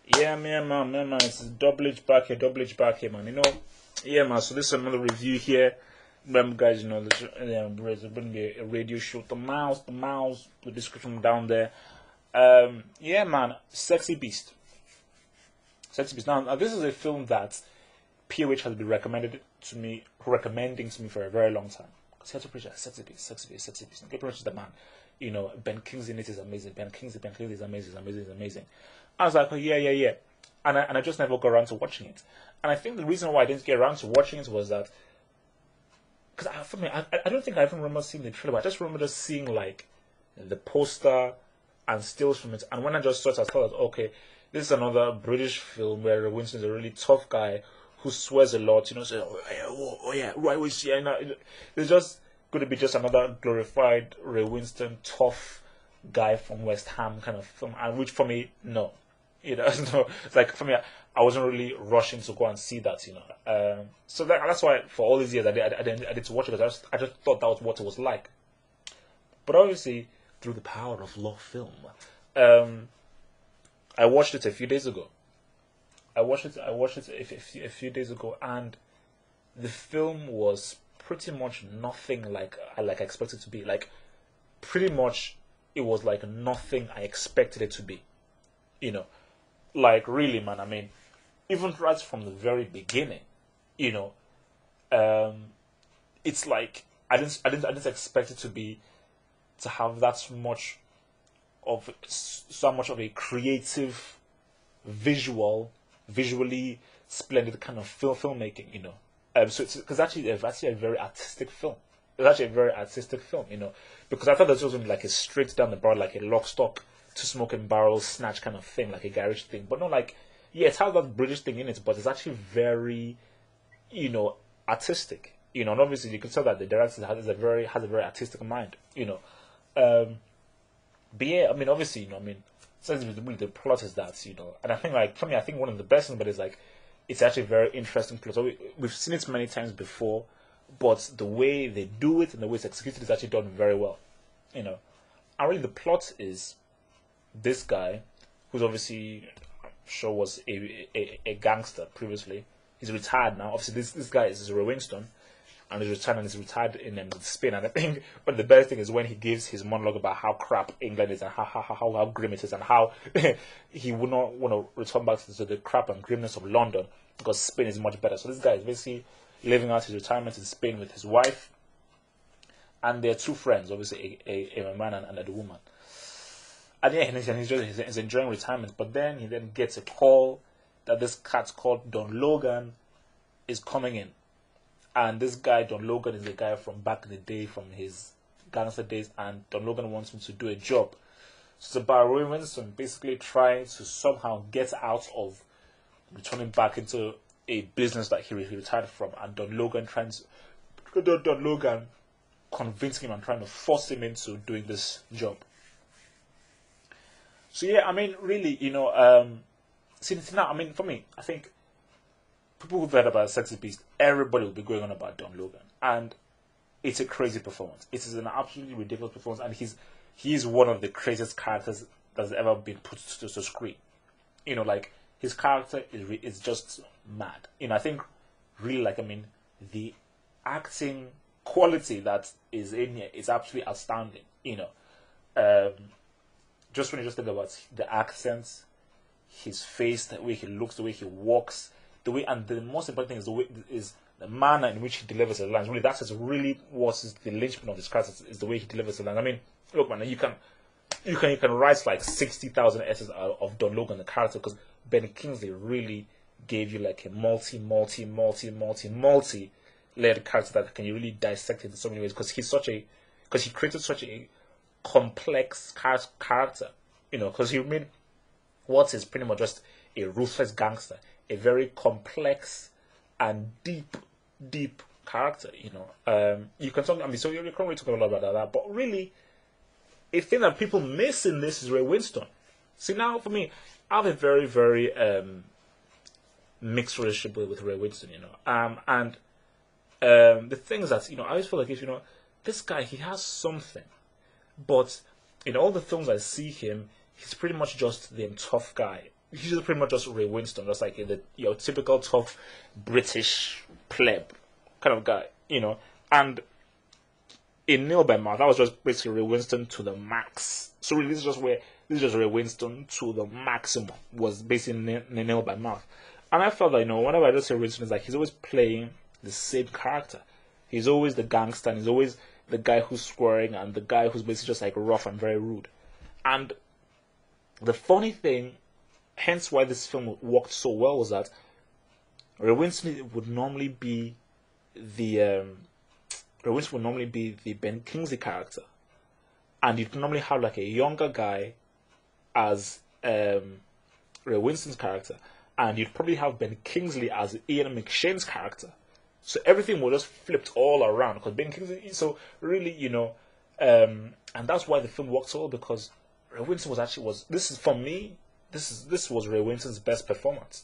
Yeah, man, it's double H back here, man. Yeah, man. So this is another review here. Remember, guys, there's going to be a radio show. The description down there. Yeah, man, Sexy Beast. Sexy Beast. Now, this is a film that POH has been recommending to me for a very long time. Because he had to preach that Sexy Beast, Sexy Beast, Sexy Beast. Get pretty much the man. Ben Kingsley in it is amazing. Ben Kingsley is amazing. I was like, oh, yeah. And I just never got around to watching it. And I think the reason why I didn't get around to watching it was that, because I don't think I even remember seeing the trailer, but I just remember just seeing like the poster and stills from it. And when I just saw it, I thought, okay, this is another British film where Winston is a really tough guy who swears a lot, say, right, it's just going to be just another glorified Ray Winston tough guy from West Ham kind of film, and which for me, no. No, it's like for me, I wasn't really rushing to go and see that, So that's why for all these years I did to watch it, because I just thought that was what it was like. But obviously, through the power of love film, I watched it a few days ago. A few days ago, and the film was pretty much nothing like I expected it to be. Like, pretty much, it was like nothing I expected it to be. Like, really, man. I mean, even right from the very beginning, it's like I didn't expect it to have so much of a creative, visually splendid kind of filmmaking. So it's actually a very artistic film. It's actually a very artistic film, because I thought that it was going to be like a straight down the barrel, like a lock, stock, two smoking barrels snatch kind of thing, like a garage thing. But not like, yeah, it has that British thing in it, but it's actually very, artistic. And obviously you can tell that the director has a very artistic mind. But yeah, I mean, obviously, so really the plot is that, and I think, like, for me, I think one of the best things about it is, like, it's actually a very interesting plot. So we've seen it many times before, but the way they do it and the way it's executed is actually done very well. And really the plot is this guy, who's obviously, I'm sure was a gangster previously. He's retired now. Obviously, this guy is Ray Winstone, and he's retired in Spain. And I think, but the best thing is when he gives his monologue about how crap England is and how grim it is, and how he would not want to return back to the crap and grimness of London because Spain is much better. So this guy is basically living out his retirement in Spain with his wife and their two friends, obviously a man and a woman. And yeah, he's enjoying retirement. But then he then gets a call that this cat called Don Logan is coming in. And this guy, Don Logan, is a guy from back in the day, from his gangster days, and Don Logan wants him to do a job. So it's about Ray Winstone basically trying to somehow get out of returning back into a business that he retired from, and Don Logan convincing him and trying to force him into doing this job. So yeah, I mean, really, since now, I mean, for me, I think people who've heard about Sexy Beast, everybody will be going on about Don Logan, and it's a crazy performance. It is an absolutely ridiculous performance, and he's one of the craziest characters that's ever been put to screen. Like, his character is just mad. I think really, like, I mean, the acting quality that is in here is absolutely outstanding. Just when you just think about the accents, his face, the way he looks, the way he walks, and the most important thing is the manner in which he delivers the lines. Really, that's really what is the linchpin of his character, is the way he delivers the lines. I mean, look, man, you can write like 60,000 essays of Don Logan, the character, because Ben Kingsley really gave you like a multi layered character that can you really dissect in so many ways, because he created such a complex character, because he made what is pretty much just a ruthless gangster a very complex and deep character. You can talk. I mean, so you can't really talk a lot about that, but really, a thing that people miss in this is Ray Winstone. See, now for me, I have a very mixed relationship with Ray Winstone. And the thing is that I always feel like this guy, he has something. But in all the films I see him, he's pretty much just the tough guy. he's just pretty much just Ray Winstone, just like your typical tough British pleb kind of guy, And in Nail by Mouth, that was just basically Ray Winstone to the max. So really, this is just Ray Winstone to the maximum, was basically Nail by Mouth. And I felt like, whenever I just say Ray Winstone, it's like he's always playing the same character. He's always the gangster, and he's always the guy who's squaring, and the guy who's basically just like rough and very rude. And the funny thing, hence why this film worked so well, was that Ray Winstone would normally be the Ben Kingsley character, and you'd normally have like a younger guy as Ray Winstone's character, and you'd probably have Ben Kingsley as Ian McShane's character. So everything was just flipped all around, because Ben Kingsley. So really, and that's why the film worked so well, because Ray Winstone was this was Ray Winstone's best performance.